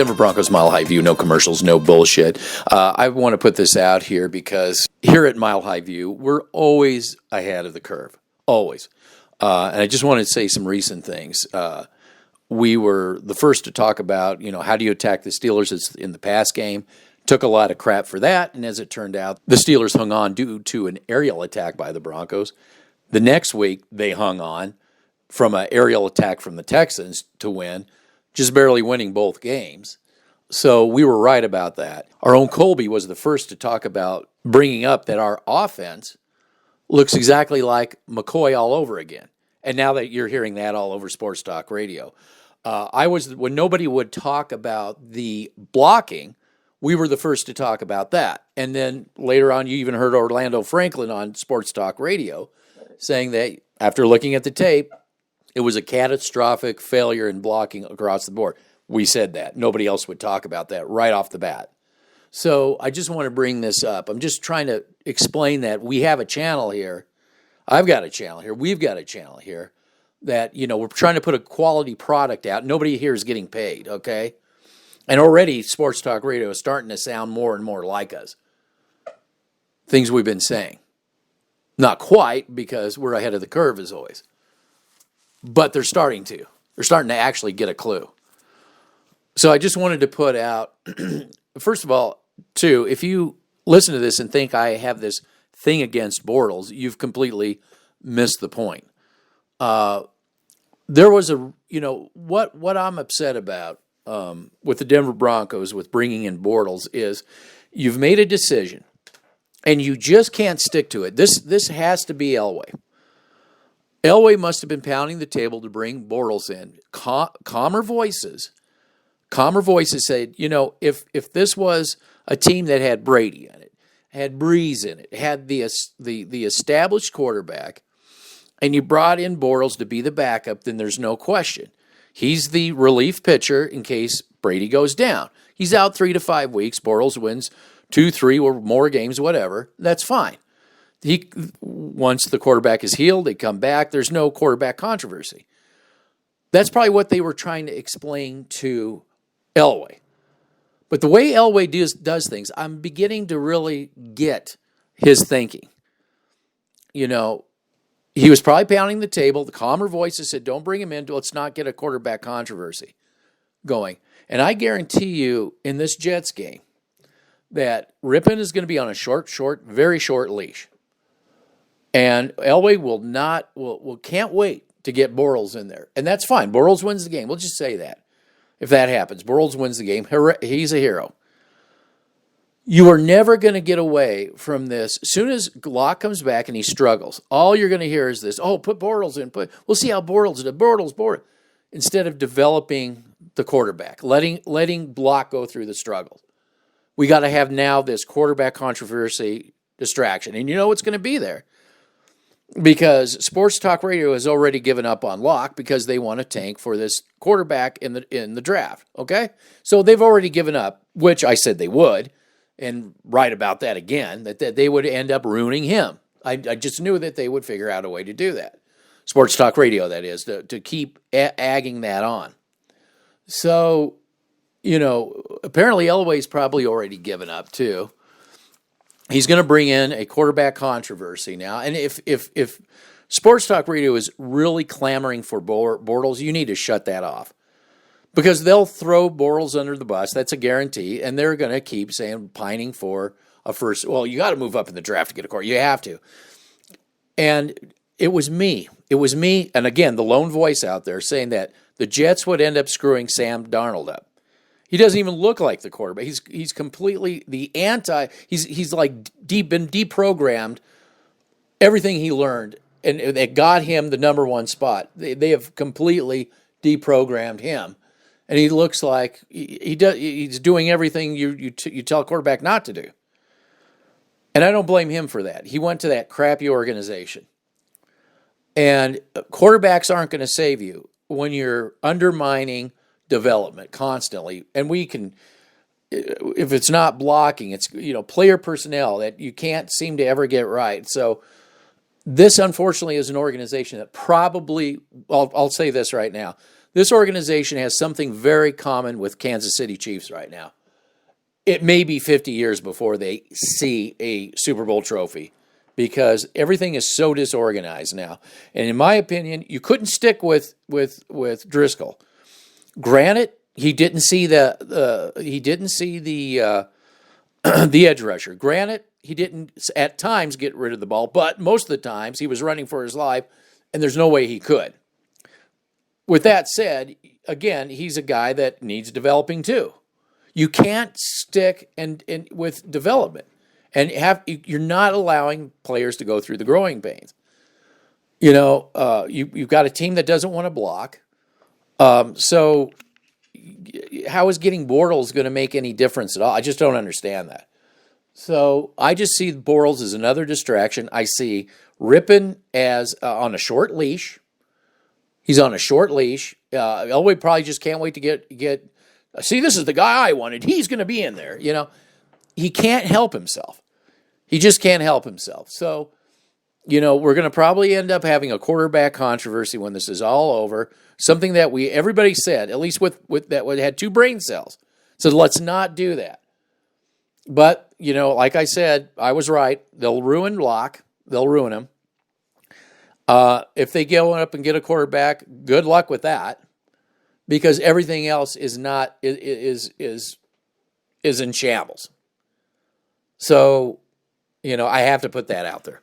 Denver Broncos Mile High View, no commercials, no bullshit. I want to put this out here because here at Mile High View, we're always ahead of the curve, always. And I just wanted to say some recent things. We were the first to talk about, how do you attack the Steelers in the pass game. Took a lot of crap for that, and as it turned out, the Steelers hung on due to an aerial attack by the Broncos. The next week, they hung on from an aerial attack from the Texans to win, just barely winning both games. So we were right about that. Our own Colby was the first to talk about bringing up that our offense looks exactly like McCoy all over again. And now that you're hearing that all over Sports Talk Radio, when nobody would talk about the blocking, we were the first to talk about that. And then later on, you even heard Orlando Franklin on Sports Talk Radio saying that after looking at the tape, it was a catastrophic failure in blocking across the board. We said that. Nobody else would talk about that right off the bat. So I just want to bring this up. I'm just trying to explain that we have a channel here. I've got a channel here. We've got a channel here that, we're trying to put a quality product out. Nobody here is getting paid, okay? And already Sports Talk Radio is starting to sound more and more like us. Things we've been saying. Not quite, because we're ahead of the curve as always. But they're starting to. They're starting to actually get a clue. So I just wanted to put out, first of all, too, if you listen to this and think I have this thing against Bortles, you've completely missed the point. There was what I'm upset about with the Denver Broncos with bringing in Bortles is you've made a decision and you just can't stick to it. This has to be Elway. Elway must have been pounding the table to bring Bortles in. Calmer voices said, if this was a team that had Brady in it, had Breeze in it, had the established quarterback, and you brought in Bortles to be the backup, then there's no question. He's the relief pitcher in case Brady goes down. He's out 3 to 5 weeks. Bortles wins 2, 3 or more games, whatever. That's fine. Once the quarterback is healed, they come back. There's no quarterback controversy. That's probably what they were trying to explain to Elway. But the way Elway does things, I'm beginning to really get his thinking. He was probably pounding the table. The calmer voices said, don't bring him in. Let's not get a quarterback controversy going. And I guarantee you in this Jets game that Rypien is going to be on a very short leash. And Elway can't wait to get Bortles in there. And that's fine. Bortles wins the game. We'll just say that. If that happens, Bortles wins the game. He's a hero. You are never going to get away from this. As soon as Locke comes back and he struggles, all you're going to hear is this, put Bortles in. We'll see how Bortles does. Bortles. Instead of developing the quarterback, letting Locke go through the struggle. We got to have now this quarterback controversy distraction. And you know what's going to be there. Because Sports Talk Radio has already given up on Locke because they want to tank for this quarterback in the draft, okay? So they've already given up, which I said they would, and right about that again, that they would end up ruining him. I just knew that they would figure out a way to do that. Sports Talk Radio, that is, to keep agging that on. So, apparently Elway's probably already given up too. He's going to bring in a quarterback controversy now. And if Sports Talk Radio is really clamoring for Bortles, you need to shut that off. Because they'll throw Bortles under the bus. That's a guarantee. And they're going to keep pining for a first. Well, you got to move up in the draft to get a quarterback. You have to. And it was me. And again, the lone voice out there saying that the Jets would end up screwing Sam Darnold up. He doesn't even look like the quarterback. He's completely the anti. He's like been deprogrammed. Everything he learned, and it got him the number one spot. They have completely deprogrammed him, and he looks like he's doing everything you tell a quarterback not to do. And I don't blame him for that. He went to that crappy organization, and quarterbacks aren't going to save you when you're undermining development constantly. And we can, if it's not blocking, it's, player personnel that you can't seem to ever get right. So this, unfortunately, is an organization that probably, I'll say this right now, this organization has something very common with Kansas City Chiefs right now. It may be 50 years before they see a Super Bowl trophy because everything is so disorganized now. And in my opinion, you couldn't stick with Driscoll. Granted, he didn't see the the edge rusher. Granted, he didn't at times get rid of the ball, but most of the times he was running for his life, and there's no way he could. With that said, again, he's a guy that needs developing too. You can't stick and with development, and you're not allowing players to go through the growing pains. You've got a team that doesn't want to block. So how is getting Bortles going to make any difference at all? I just don't understand that. So I just see Bortles as another distraction. I see Rypien as on a short leash. He's on a short leash. Elway probably just can't wait to get. See, this is the guy I wanted. He's going to be in there. He can't help himself. He just can't help himself. So, we're going to probably end up having a quarterback controversy when this is all over. Something that everybody said, at least with that had two brain cells. So let's not do that. But, like I said, I was right. They'll ruin Locke. They'll ruin him. If they go up and get a quarterback, good luck with that. Because everything else is in shambles. So, I have to put that out there.